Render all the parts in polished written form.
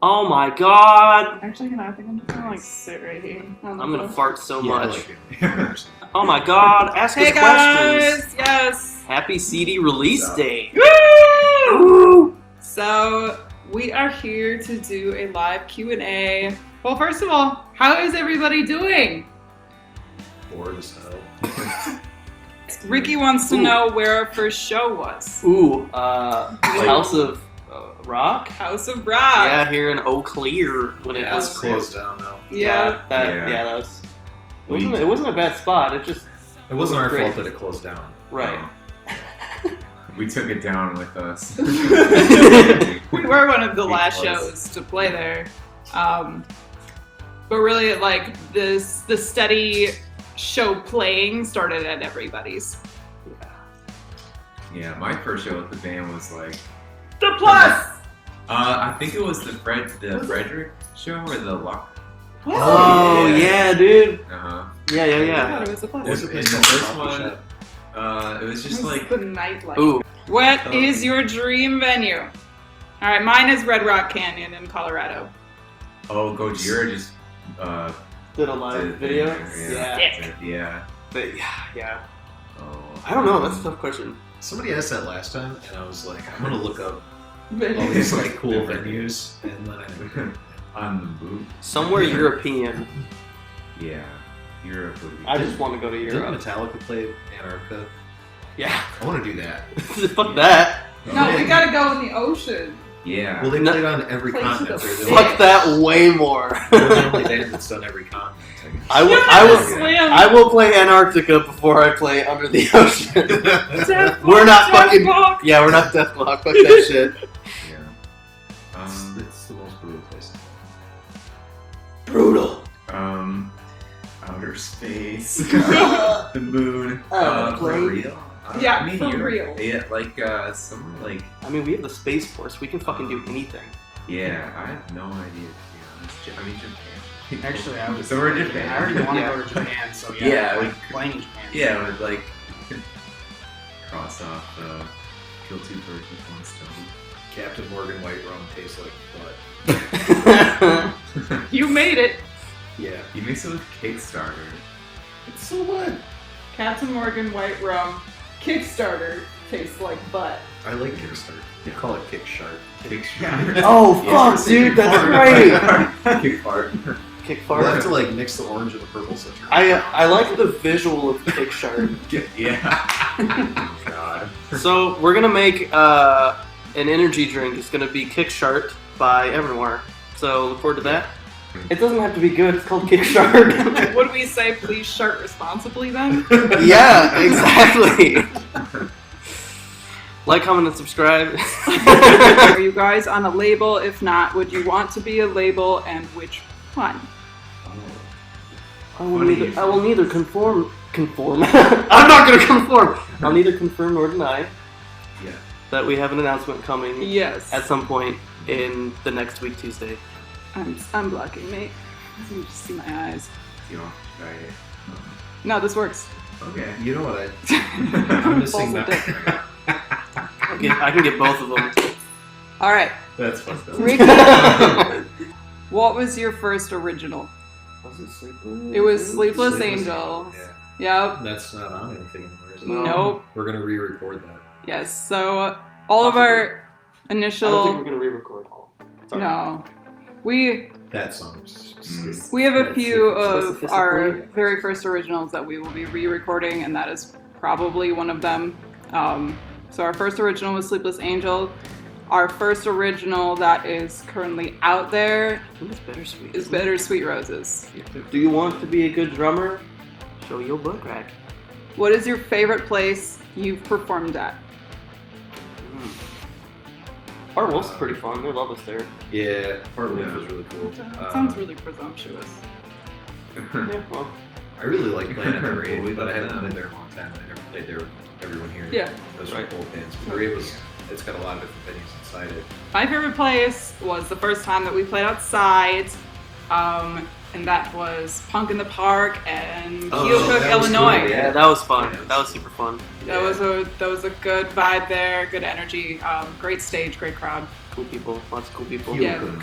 Oh my god! Actually, I think I'm just gonna like sit right here. I'm gonna fart so Yeah, I much. like it. Oh my god, ask Hey us questions! guys! Yes! Happy CD release day! Woo! Woo! So, we are here to do a live Q&A. Well, first of all, how is everybody doing? Bored as hell. Ricky wants to know where our first show was. Ooh, House of Rock? House of Rock. Yeah, here in Eau Claire when it Yeah, was it's closed down now. Yeah. That was. It wasn't a bad spot. It just. It wasn't our Great. fault that it closed down. Right. We took it down with us. We were one of the It last was. shows to play there. But really, like, the steady show playing started at everybody's. Yeah, my first show with the band was like, The Plus! I think it was the Frederick show or the Lock. Oh, yeah, dude. Yeah. I thought it was The Plus. What's In the the place called? first Coffee one, shop? it was It just was like, the nightlife. Ooh. What is your dream venue? All right, mine is Red Rock Canyon in Colorado. oh, Gojira just Did a live did video? there, Sick. yeah. But, yeah. Oh, I don't know. That's a tough question. Somebody asked that last time, and I was like, I'm gonna look up all these like cool venues, and then on the boot. Somewhere European. Yeah, Europe would be. I just want to go to didn't Europe. Metallica play Antarctica? Yeah. I want to do that. Fuck that. No, we gotta go in the ocean. Yeah. Well, they No. played on every Place continent. with a They're Fuck that way more. the only band that's done every continent. I will. Yes, Liam. I will play Antarctica before I play Under the Ocean. Death We're not Block, fucking. Death Block. Yeah, we're not Deathblock. Fuck that shit. Yeah. It's the most brutal place. Brutal. Outer space. The moon. For plane. real? Yeah, I mean, for Europe. real. Yeah, like somewhere like. I mean, we have the Space Force. We can fucking do anything. Yeah, I have no idea to be honest. I mean, Japan. Actually, I was. So we're in Japan. I already want to Yeah. go to Japan, so yeah. Yeah, like playing in Japan. Yeah, with like cross off, kill two birds with one stone. Captain Morgan White Rum tastes like butt. You made it. Yeah. You mix it with Kickstarter. It's so what? Captain Morgan White Rum Kickstarter tastes like butt. I like Kickstarter. They call it Kick Shark. Kickstarter. Oh Yeah. fuck, dude, that's right. Kick fart. Kick We'll have fart. to like mix the orange and the purple so it turns I like the visual of Kick Shark. Yeah. Oh, God. So we're gonna make an energy drink. It's gonna be Kick Shark by Evermore. So look forward to that. It doesn't have to be good. It's called Kick Shark. Would we say please shark responsibly then? Yeah, exactly. Like, comment, and subscribe. Are you guys on a label? If not, would you want to be a label and which one? I will neither conform. I'm not gonna conform. I'll neither confirm nor deny Yeah. that we have an announcement coming Yes. at some point in the next week, Tuesday. I'm blocking, mate. You just see my eyes. You know, try it. No, this works. Okay. You know what? I'm missing Balls of that. I can get both of them. All right, That's fucked up. Ricky. What was your first original? Was it Sleepless? It was Sleepless Sleepless Angel. Yeah. Yep. That's not on anything anymore, is it? Nope. We're gonna re-record that. Yes. So all of our I don't think initial. we're gonna re-record all. Sorry. No. We That song. Was just have a few of Specifically? our very first originals that we will be re-recording, and that is probably one of them. So our first original was Sleepless Angel. Our first original that is currently out there I think it's Bittersweet. is Bittersweet Roses. Do you want to be a good drummer? Show your book rack. What is your favorite place you've performed at? Our Wolf's pretty fun. They love us there. Yeah, Fart Wolf Yeah. is really cool. That sounds really presumptuous. Yeah, well, I really like playing at the Rave, but I haven't played there in a long time. I never played there with everyone here. Yeah. Those Right. are cool bands. But the Rave it's got a lot of different venues inside it. My favorite place was the first time that we played outside, and that was Punk in the Park in Oh, Keokuk, that was Illinois. cool, yeah, that was fun. That was super fun. That was a good vibe there, good energy, great stage, great crowd. Cool people. Lots of cool people. Yeah. Keokuk.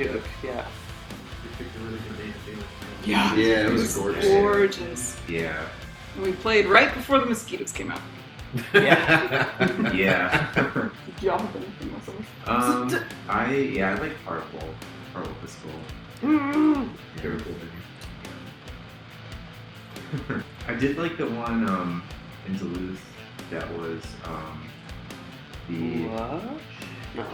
Puke, yeah. We picked a really good day to do it. Yeah. Yeah, it was gorgeous. Gorgeous. Yeah. And we played right before the mosquitoes came out. Yeah. Yeah. Did y'all have anything else? I like Purple. Purple was cool. Very cool. I did like the one in Duluth that was the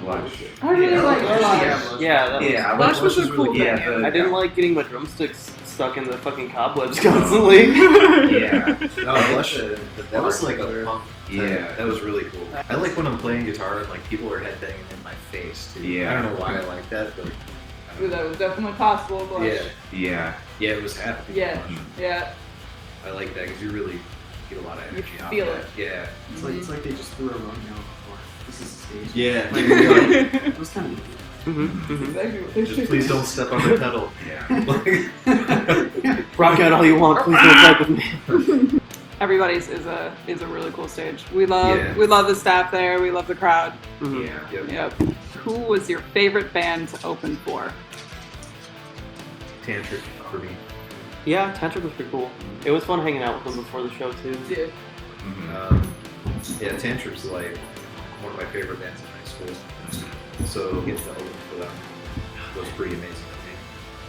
Lush. I really like Lush. Yeah, that was, Yeah, I Lush like was a really cool good. Yeah, venue. I didn't like getting my drumsticks stuck in the fucking cobwebs constantly. Yeah. No, Lush, that was like a punk thing. Yeah. That was really cool. I like when I'm playing guitar and like people are headbanging in my face too. Yeah. I don't know why I like that, but Ooh, that was definitely possible, but yeah, it was happening. yeah, yeah. I like that because you really get a lot of You energy out feel of that. Yeah. It's like they just threw a rug down before. This is the stage. Yeah. Like, it was kind of easy. Exactly what they Just should please do. don't step on the pedal. Yeah. Rock out all you want, please don't fight with me. Everybody's is a really cool stage. We love Yeah. the staff there. We love the crowd. Yeah. Yep. Who was your favorite band to open for? Tantric for me. Yeah, Tantric was pretty cool. It was fun hanging out with them before the show too. Yeah. Yeah, Tantric's like one of my favorite bands in high school. So getting to open for them was pretty amazing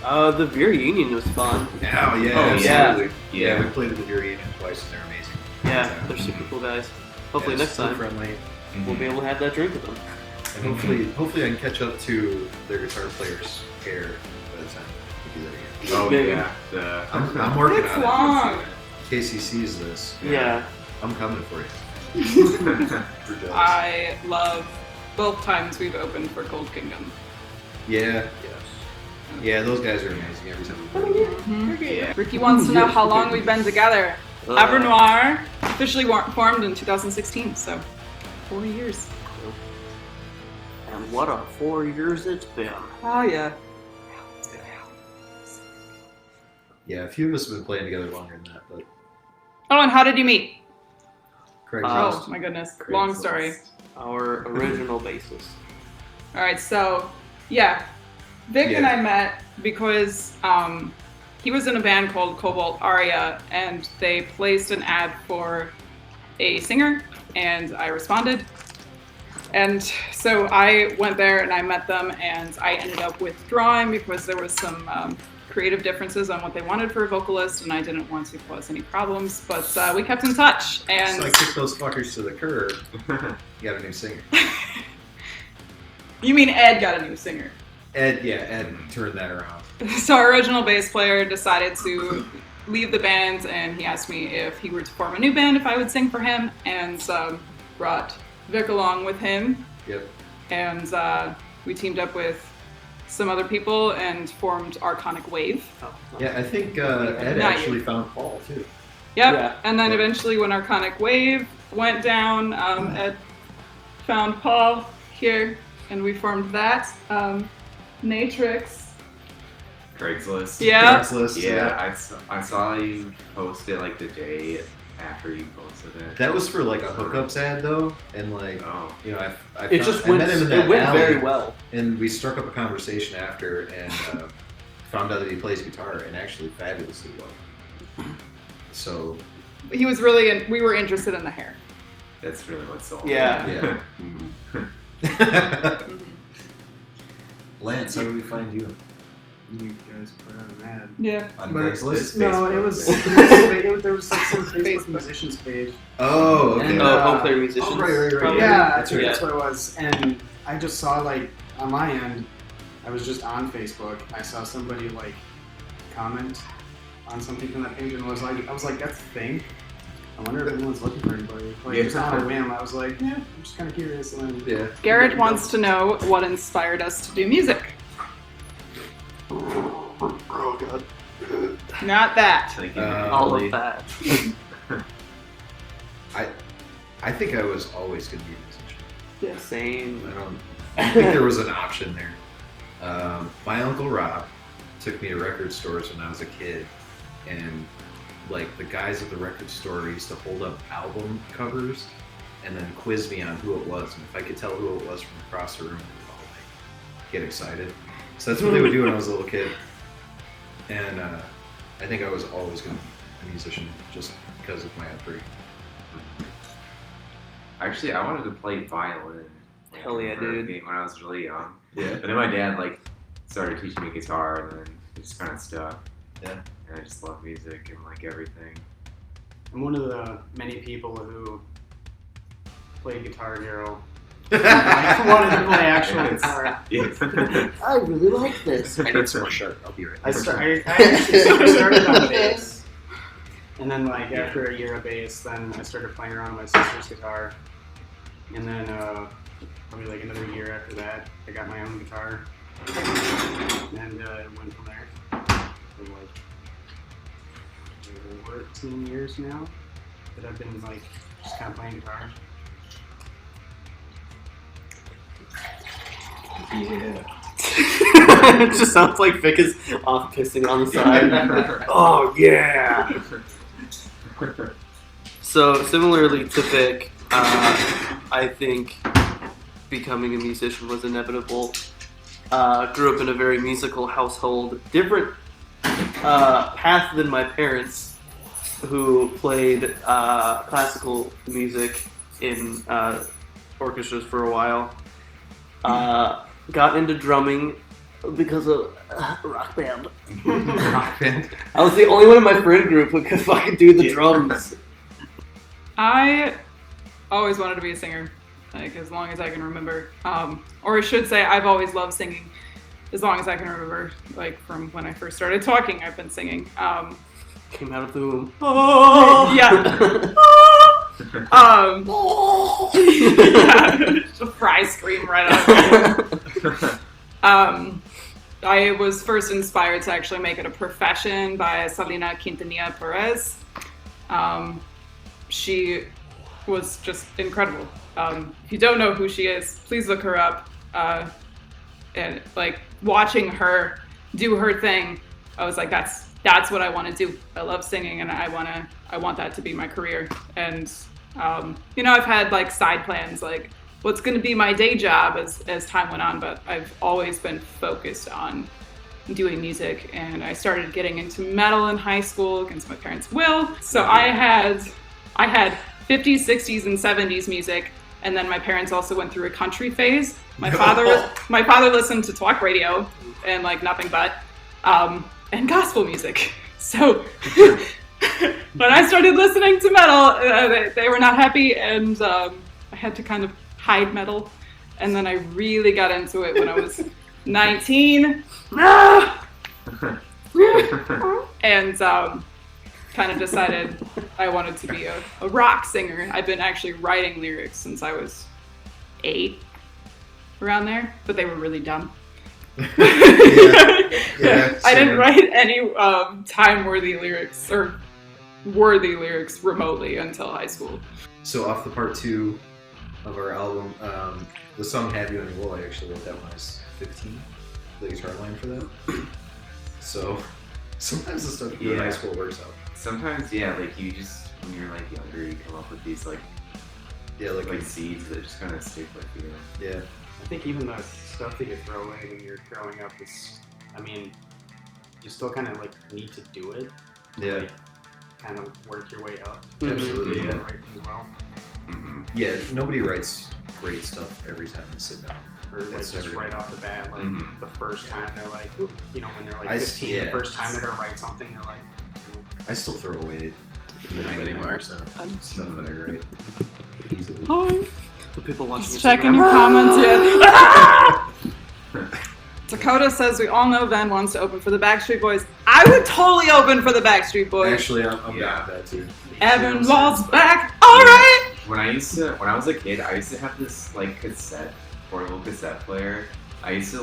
for The Beer Union was fun. me. Oh yeah, Oh, absolutely. yeah. Yeah, we played at the Beer Union twice and they're amazing. Yeah, they're super cool guys. Hopefully Yeah, next super time friendly. we'll be able to have that drink with them. And hopefully I can catch up to their guitar player's hair by the time we do that again. Oh Maybe. yeah. I'm working It's on long. it. Casey sees this. Yeah. I'm coming for you. For jealous. I love both times we've opened for Cold Kingdom. Yeah. Yeah, those guys are amazing every time we play. Yeah. Ricky wants to know how long we've been together. Avei Noir officially formed in 2016, so 4 years. And what a 4 years it's been. Oh yeah. Yeah, a few of us have been playing together longer than that, but Oh, and how did you meet? Craigslist. Oh my goodness, long story. Our original bassist. All right, so yeah, Vic and Yeah. I met because he was in a band called Cobalt Aria, and they placed an ad for a singer, and I responded. And so I went there and I met them, and I ended up withdrawing because there was some creative differences on what they wanted for a vocalist, and I didn't want to cause any problems. But we kept in touch, and So I kicked those fuckers to the curb. You got a new singer. you mean Ed got a new singer? Ed turned that around. So our original bass player decided to leave the band, and he asked me if he were to form a new band, if I would sing for him, and brought Vic along with him. Yep. And we teamed up with some other people and formed Arconic Wave. Yeah, I think Ed Not actually found Paul too. Yep. Yeah. And then eventually, when Arconic Wave went down, Ed found Paul here, and we formed that. Natrix. Craigslist. Yeah. Craigslist. Yeah, I saw you post it like the day after you posted it. That was for like a hookups ad though, and like Oh. you know, I It just I went. met him in that It went alley, very well. and we struck up a conversation after, and found out that he plays guitar and actually fabulously well. So He was really. We were interested in the hair. That's really what sold. Yeah. yeah. Mhm. Lance, how do we find you? You guys put out an ad. Yeah. On But Craigslist? no, it was there was like some Facebook musicians page. Oh, okay. And, Hope they're musicians. Oh, right. probably. Yeah, That's right. that's what it was. And I just saw like on my end, I was just on Facebook. I saw somebody like comment on something from that page, and I was like, that's a thing. I wonder if anyone's looking for anybody. Like Yeah. just on a whim, I was like, yeah, I'm just kind of curious. And then Yeah. Garrett wants to know what inspired us to do music. Oh god. Not that. All of that. I think I was always going to be a musician. Yeah. Same. I think there was an option there. My uncle Rob took me to record stores when I was a kid, and like the guys at the record store used to hold up album covers and then quiz me on who it was, and if I could tell who it was from across the room, I'd all like get excited. So that's what they would do when I was a little kid. And I think I was always going to be a musician just because of my upbringing. Actually, I wanted to play violin. Hell yeah, dude. When I was really young. Yeah. But then my dad started teaching me guitar, and then it just kind of stuck. Yeah. And I just love music and everything. I'm one of the many people who played Guitar Hero. Yeah. I wanted to play actual Yes. guitar. Yeah. I really like this. I need some more shirt. I'll be right I back. actually started on bass, and then after a year of bass, then I started playing around with my sister's guitar, and then probably another year after that, I got my own guitar, and it went from there. For 14 years now that I've been just kind of playing guitar. Yeah. It just sounds like Vic is off pissing on the side. Oh yeah. So similarly to Vic, I think becoming a musician was inevitable. Grew up in a very musical household, different path than my parents, who played classical music in orchestras for a while. Got into drumming because of rock band. Rock band. I was the only one in my friend group who could fucking do the drums. I always wanted to be a singer, as long as I can remember. Or I should say, I've always loved singing, as long as I can remember. From when I first started talking, I've been singing. Came out of the womb. Yeah. Just a fry scream right out. I was first inspired to actually make it a profession by Salina Quintanilla Perez. She was just incredible. If you don't know who she is, please look her up. And watching her do her thing, I was like, that's what I want to do. I love singing, and I want that to be my career. And I've had side plans, what's going to be my day job as time went on, but I've always been focused on doing music. And I started getting into metal in high school against my parents' will. So I had 50s, 60s, and 70s music, and then my parents also went through a country phase. My father listened to talk radio and nothing but, and gospel music. So when I started listening to metal, they were not happy, and I had to kind of hide metal. And then I really got into it when I was 19. And kind of decided I wanted to be a rock singer. I've been actually writing lyrics since I was 8, around there, but they were really dumb. Yeah, I didn't write any time-worthy lyrics or worthy lyrics remotely until high school. So off the part 2 of our album, the song "Have You on Your Will," I actually wrote that when I was 15. The guitar line for that. So sometimes the stuff you do in high school works out. Sometimes, you just, when you're younger, you come up with these seeds that just kind of stick with you. Yeah. I think even the stuff that you throw away when you're growing up is, you still kind of need to do it. Yeah. Kind of work your way up. Absolutely. Yeah. Yeah. Right as well. Mm-hmm. Yeah. Nobody writes great stuff every time they sit down. Or That's just never right gonna- off the bat, Mhm. the first time they're ooh, when they're I 15, yeah. the first time they're gonna write something, they're I still throw away 99% of stuff that I write. Easily. Hi. The people watching Just this checking your comments yet. Dakota says, we all know Van wants to open for the Backstreet Boys. I would totally open for the Backstreet Boys. Actually, I'm Yeah. down with that too. Evan Wall's back. All right. When I was a kid, I used to have this portable cassette player. I used to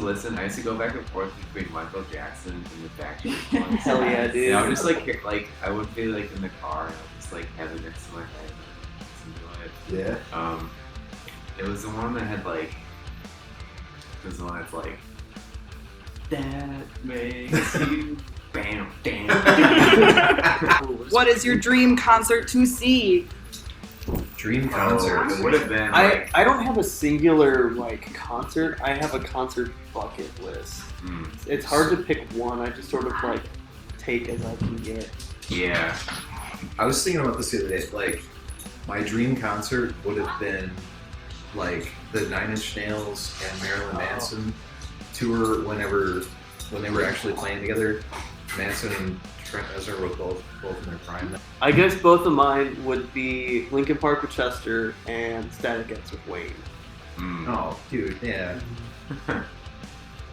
go back and forth between Michael Jackson and the Backstreet Boys. Hell yeah, dude. And I would just I would be in the car and I would just have it next to my head and listen to it. Yeah. It was the one that had it was the one that's that makes you bam bam. What is your dream concert to see? Dream concert. It would have been I don't have a singular concert. I have a concert bucket list. It's hard to pick one. I just sort of like take as I can get. Yeah. I was thinking about this the other day. Like, my dream concert would have been like the Nine Inch Nails and Marilyn Manson tour when they were actually playing together. Manson and Trent Reznor were both in their prime. I guess both of mine would be Linkin Park with Chester and Static X with Wayne. Oh, dude, yeah.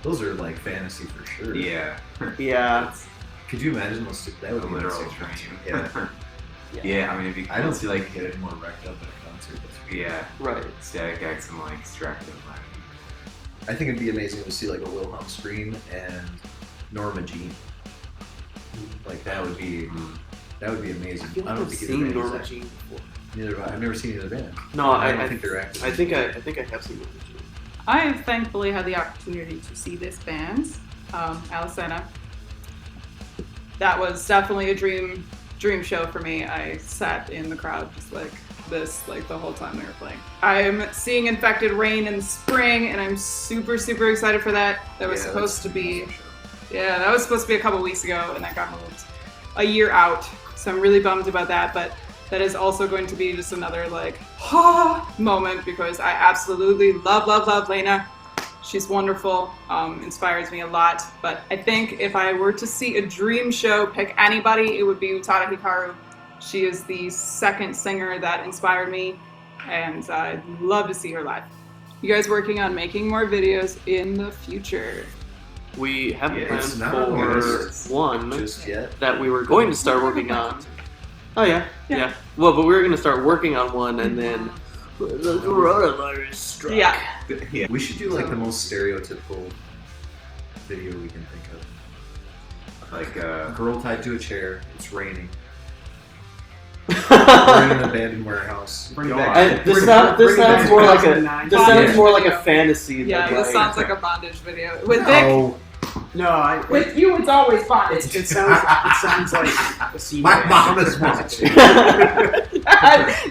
Those are like fantasy for sure. Yeah. Yeah. Could you imagine those two? That would A be literal insane. dream. Yeah. Yeah, I mean, it'd be cool. I don't see like getting more wrecked up at a concert. Yeah. Right. Static X and like Distracted Live. I think it'd be amazing to see like a Wilhelm scream and Norma Jean. Like that would be amazing. I feel like don't I've think seen either band Norma is Jean before. Neither have I. I've never seen either band. No, I I don't think they're active. I think I have seen Norma Jean. I have thankfully had the opportunity to see this band, Alicena. That was definitely a dream show for me. I sat in the crowd just like this, like the whole time they were playing. I'm seeing Infected Rain in the spring, and I'm super, super excited for that. That was supposed to be, that was supposed to be a couple weeks ago, and that got moved a year out. So I'm really bummed about that, but that is also going to be just another like moment because I absolutely love Lena. She's wonderful, inspires me a lot. But I think if I were to see a dream show, pick anybody, it would be Utada Hikaru. She is the second singer that inspired me, and I'd love to see her live. You guys working on making more videos in the future? We have Yeah, plans it's not on the for list one just yet. that we were going to start working on. Oh yeah. Well, but we were going to start working on one, and then the coronavirus struck. Yeah. Yeah. We should do like the most stereotypical video we can think of. Like, A girl tied to a chair. It's raining. We're in an abandoned warehouse. Bring it God. back. This Bring sounds it back more like a 2009. this sounds Yeah. more like a fantasy. Yeah, than this like, sounds like a bondage video. With Vic, No. No, with you, it's always bondage. it sounds like a scene. My mom is watching.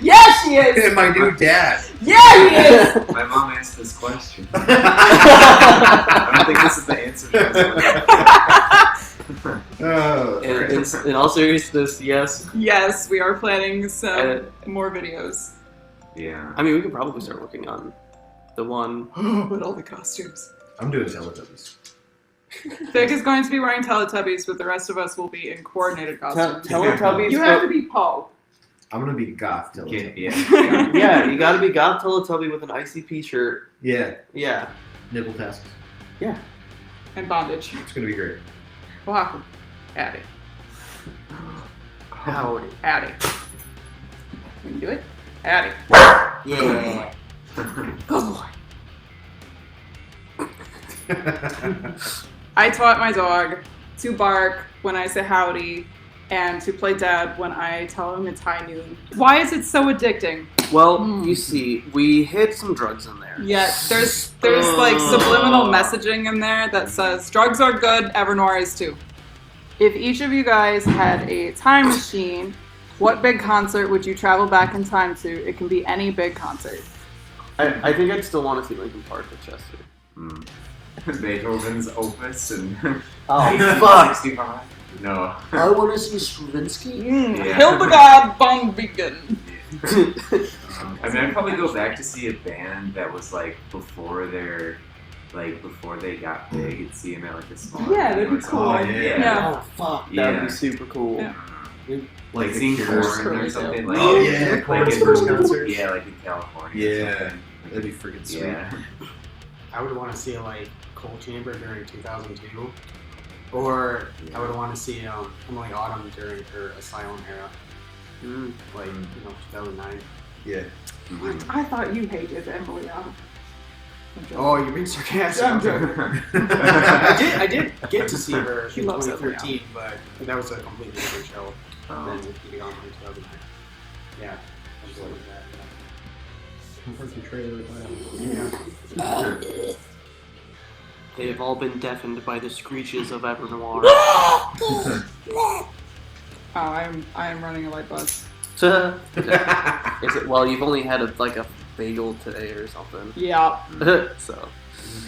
Yeah, she is. And my new dad. Yeah, he is. my mom asked this question. I don't think this is the answer. Oh, in all seriousness, yes. Yes, we are planning some more videos. Yeah. I mean, we could probably start working on the one. With all the costumes. I'm doing Teletubbies. Vic is going to be wearing Teletubbies, but the rest of us will be in coordinated costumes. Teletubbies. You have to be Poe. I'm gonna be goth Teletubby. Yeah. Yeah, you gotta be goth Teletubby with an ICP shirt. Yeah. Yeah. Nipple tassels. And bondage. It's gonna be great. Oahu. Add it. Howdy. Add it. Can you do it? Add it. Yeah. Good boy. I taught my dog to bark when I say howdy and to play dead when I tell him it's high noon. Why is it so addicting? Well, you see, we hid some drugs in there. Yeah, there's like subliminal messaging in there that says drugs are good, Evernoir is too. If each of you guys had a time machine, what big concert would you travel back in time to? It can be any big concert. I think I'd still want to see Linkin Park with Chester. Beethoven's Opus and Oh, fuck. 65. No. I want to see Stravinsky. Yeah. Hildegard von Bingen. I mean, I'd probably go back to see a band that was like before they got big and see them at like a small. Yeah, that'd be or cool. something. Yeah. Oh, fuck. That Yeah. would be super cool. Yeah. Like The seeing Cure. Korn or something. Like, Oh, yeah, like Korn's in- first concert. Yeah, like in California. or Yeah. something. That'd be freaking sweet. Yeah. I would want to see like Cold Chamber during 2002, or I would want to see Emily Autumn during her Asylum era, Mm. like 2009. Yeah. I thought you hated Emily Autumn. Oh, you're being sarcastic. I'm joking. I did get to see her She in loves Emily 2013, but that was a completely different show Oh. than Kitty on in 2009. Yeah, I just like that. Yeah. They have all been deafened by the screeches of Evernoir. Oh, I am running a light buzz. Is it? Well, you've only had a bagel today or something. Yeah. So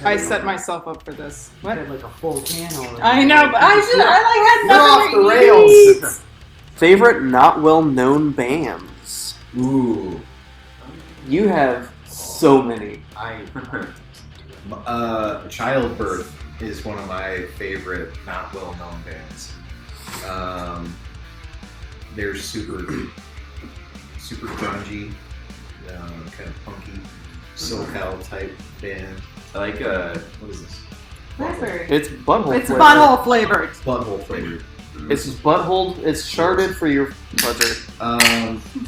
I set myself up for this. I What? had like a full can already. I know, but I had We're off nothing the to rails. eat. Favorite not well known bands. Ooh. You have so many. Childbirth is one of my favorite not well known bands. They're super grungy, kind of punky, SoCal type band. I like What is this? Raspberry. It's butthole. It's flavor. butthole flavored. Butthole flavored. It's butthole. It's sharded for your pleasure.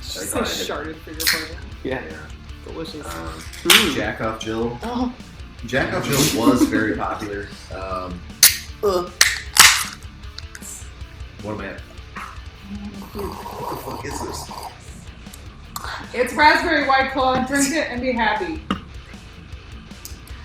So sharded for your pleasure. Yeah. Delicious. Jack Off Jill. Oh. Jack Off Jill was very popular. What am I? What the fuck is this? It's raspberry White Claw. Drink it and be happy.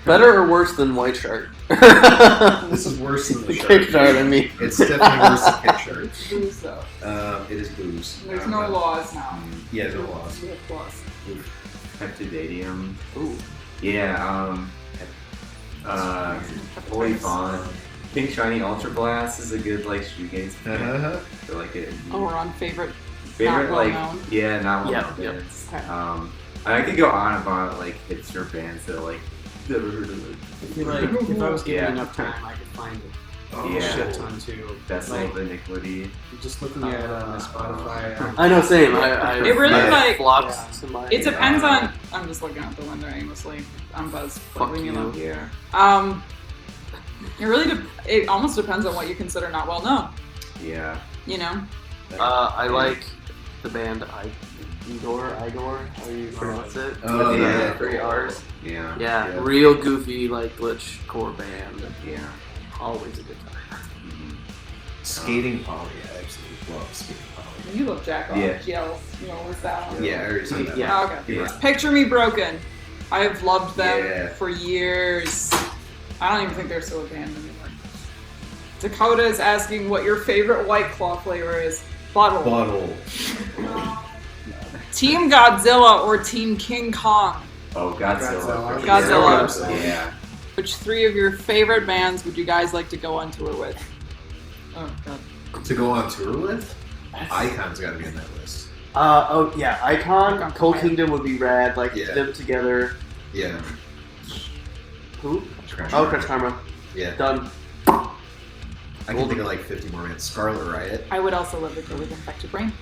Better or worse than White Shark? This is worse than the The shark. kick shard, I mean. It's definitely worse than kick shark. Booze though. It is booze. There's no laws now. Yeah, no laws. We have laws. Peptidadium. Ooh. Yeah, Holy Fawn. Pink Shiny Ultra Blast is a good like shoegaze band. Uh-huh. I like it. Oh, we're on favorite. Favorite not like well-known. yeah, not well known Yep. bands. Okay. I could go on about like hipster bands that like never heard of it. I feel like if I was given Yeah. enough time, I could find a Yeah. shit ton too. That's Like, like iniquity. just looking at my Spotify. I know, same. I It really, I like- flocked Yeah. to my. It depends on. I'm just looking out the window aimlessly. I'm Buzz. Fuck Leaving you. alone here. It really. It almost depends on what you consider not well known. Yeah. You know. I like the band Igor, how do you pronounce it? Oh, With, yeah. 3 R's. Yeah. Yeah, real goofy, like glitch core band. Yeah. Always a good time. Skating Polly. I absolutely love Skating Polly. You love Jack off. Yeah. Jill. You know what's that one? Yeah, I already said that. Yeah. Oh, okay. Yeah. Picture Me Broken. I've loved them Yeah. for years. I don't even think they're still a band anymore. Dakota is asking what your favorite White Claw flavor is. Bottle. Bottle. Team Godzilla or Team King Kong? Oh, Godzilla. Godzilla. Yeah. Which 3 of your favorite bands would you guys like to go on tour with? Oh, God. To go on tour with? Icon's got to be on that list. Oh yeah, Icon, Icon Cold Fire. Kingdom would be rad. Like Yeah. them together. Yeah. Who? Crash Oh, Karma. Crash Karma. Yeah. Done. I can think of like 50 more minutes. Scarlet Riot. I would also love to go with Infected Brain.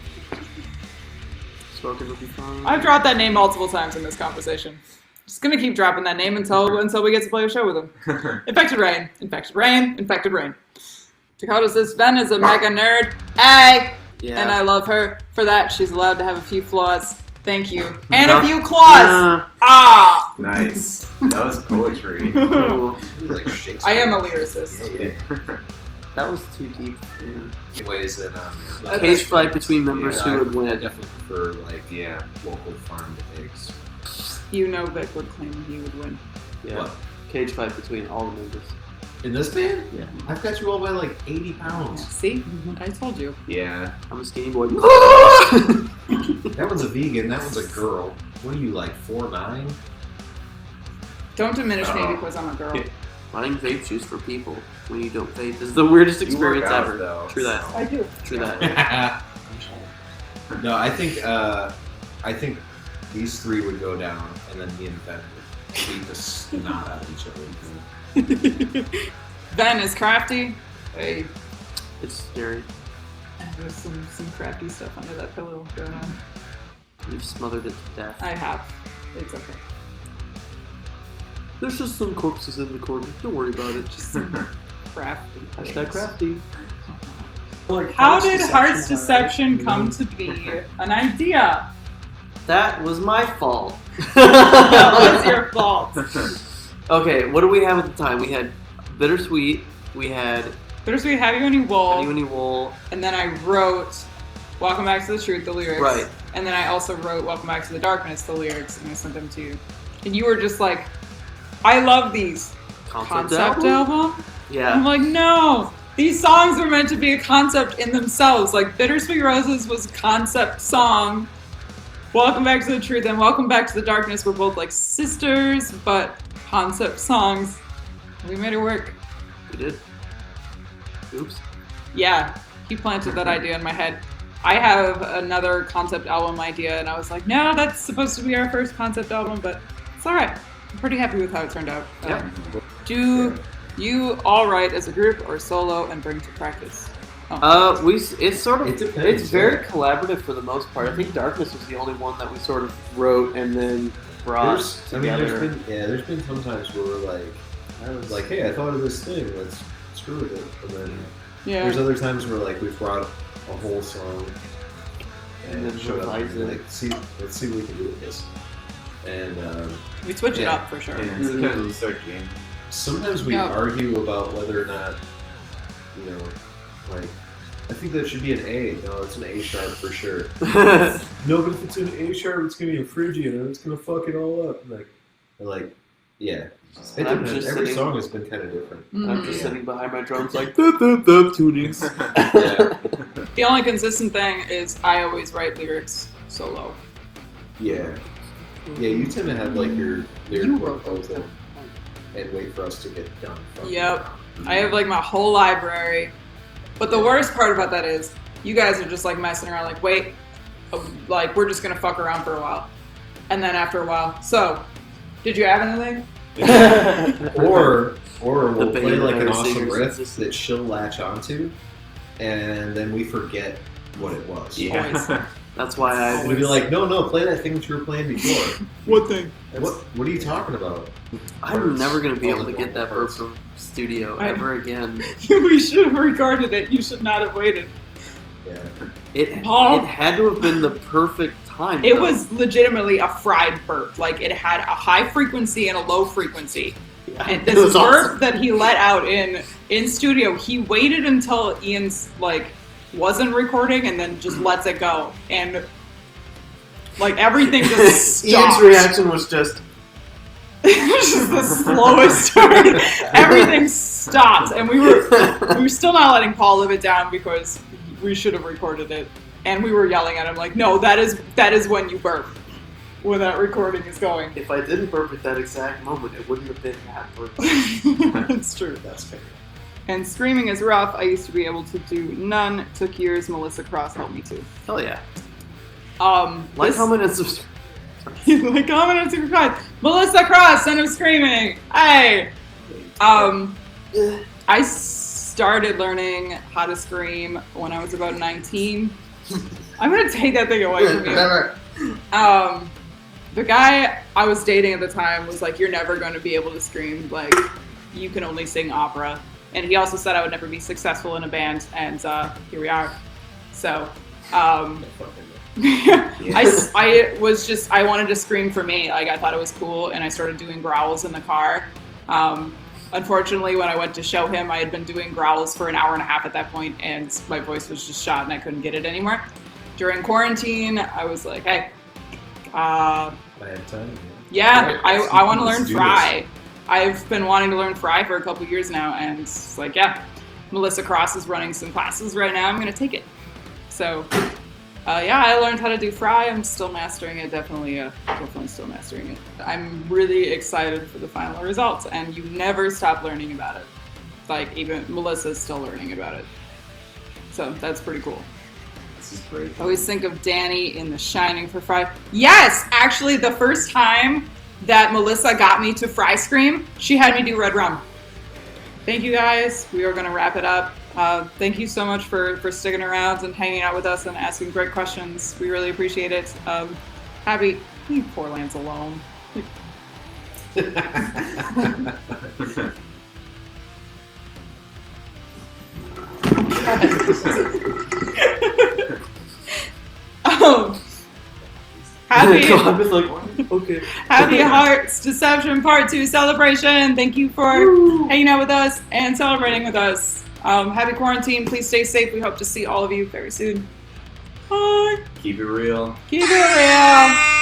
Spoken would be fun. I've dropped that name multiple times in this conversation. Just gonna keep dropping that name until we get to play a show with them. Infected Rain, Infected Rain, Infected Rain. Dakota says Sven is a mega nerd. Hey! Yeah. And I love her for that. She's allowed to have a few flaws. Thank you. And a few claws! Ah! Nice. That was poetry. Ooh, Like Shakespeare. I am a lyricist. Yeah. that was too deep. Anyways, then A cage fight between members yeah, who I would win. definitely prefer like Yeah. local farmed eggs. You know Vic would claim he would win. Yeah. What? Cage fight between all the members. In this band? Yeah. I've got you all by like 80 pounds. See? I told you. Yeah. I'm a skinny boy. That one's a vegan, that one's a girl. What are you, like 4'9"? Don't diminish me Oh. because I'm a girl. Buying vape juice for people when you don't vape is the weirdest You work experience out, ever. though, True that. I do. True that. No, I think these 3 would go down, and then me and Ben would beat the snot out of each other. Ben is crafty. Hey, It's scary. there's some crafty stuff under that pillow going on. You've smothered it to death. I have. It's okay. There's just some corpses in the corner. Don't worry about it. Just Crafty. hashtag crafty. How did Heart's Deception come to be an idea? That was my fault. That was your fault. Okay, what do we have at the time? We had Bittersweet. We had Bittersweet, Have You Any Wool? Honey Wool. And then I wrote Welcome Back to the Truth, the lyrics. Right. And then I also wrote Welcome Back to the Darkness, the lyrics, and I sent them to you. And you were just like, I love these. Concept album? I'm Yeah. like, no. These songs were meant to be a concept in themselves. Like, Bittersweet Roses was a concept song. Welcome Back to the Truth and Welcome Back to the Darkness were both like sisters, but concept songs. We made it work. We did. Oops. Yeah, he planted that idea in my head. I have another concept album idea, and I was like, no, that's supposed to be our first concept album, but it's alright. I'm pretty happy with how it turned out. Yeah. Do you all write as a group or solo and bring to practice? It's sort of, It depends, it's very yeah. collaborative for the most part. I think Darkness was the only one that we sort of wrote and then brought together. There's been some times where we're like, I was like, hey, I thought of this thing, let's screw with it. And then there's other times where like we've brought a whole song And then showed up revise and it. like, let's see what we can do with this. And We switch it Yeah. up for sure. And sometimes we start jamming. sometimes we Yeah. argue about whether or not, you know, like, I think that should be an A. No, it's an A sharp for sure. No, but if it's an A sharp, it's gonna be a Phrygian, and it's gonna fuck it all up. Like, yeah. It I'm depends. just Every sitting- song has been kind of different. I'm just Mhm. sitting behind my drums like, tunings. Yeah. The only consistent thing is I always write lyrics solo. Yeah. Yeah, you tend to have like your You lyric wrote those. proposal and wait for us to get done. From Yep. I have like my whole library. But the worst part about that is you guys are just like messing around like, wait, like we're just gonna fuck around for a while. And then after a while, so, did you have anything? Or we'll The play band like an never awesome singers riff exist. that she'll latch onto, and then we forget what it was. Yeah. That's why I We'd be like, no, play that thing that you were playing before. What thing? What are you talking about? I'm never going to be able to Oh, get that verb from studio ever again. We should have recorded it. You should not have waited. Yeah. It Paul? had to have been the perfect time. It though. was legitimately a fried burp. Like it had a high frequency and a low frequency. Yeah, And it this was burp awesome. that he let out in studio, he waited until Ian's like wasn't recording and then just lets it go. And like everything just Ian's stopped. reaction was just, It was just the slowest turn. Everything stopped, and we were still not letting Paul live it down because we should have recorded it, and we were yelling at him like, "No, that is when you burp, when that recording is going." if I didn't burp at that exact moment, it wouldn't have been that burp. It's true. That's fair. And screaming is rough. I used to be able to do none. Took years. Melissa Cross helped me too. Hell yeah. This- Comment, and subscribe. like, comment and subscribe. Melissa Cross, son of screaming. Hey. I started learning how to scream when I was about 19. I'm gonna take that thing away from you. The guy I was dating at the time was like, "You're never going to be able to scream. Like, you can only sing opera." And he also said I would never be successful in a band. And here we are. So. I wanted to scream for me. Like, I thought it was cool, and I started doing growls in the car. Unfortunately, when I went to show him, I had been doing growls for an hour and a half at that point, and my voice was just shot, and I couldn't get it anymore. During quarantine, I was like, hey, I have time. yeah, I want to learn Let's do Fry. I've been wanting to learn Fry for a couple years now, and it's like, yeah, Melissa Cross is running some classes right now. I'm going to take it. So, yeah, I learned how to do Fry. I'm still mastering it. Definitely still mastering it. I'm really excited for the final results, and you never stop learning about it. Like, even Melissa's still learning about it. So that's pretty cool. This is great. I always think of Danny in The Shining for Fry. Yes, actually, the first time that Melissa got me to Fry Scream, she had me do Red Rum. Thank you guys. We are going to wrap it up. Thank you so much for sticking around and hanging out with us and asking great questions. We really appreciate it. Happy, leave poor Lance alone. Happy, I was like, okay. Happy Hearts Deception Part 2 celebration. Thank you for hanging out with us and celebrating with us. Happy quarantine. Please stay safe. We hope to see all of you very soon. Bye. Keep it real. Keep it real.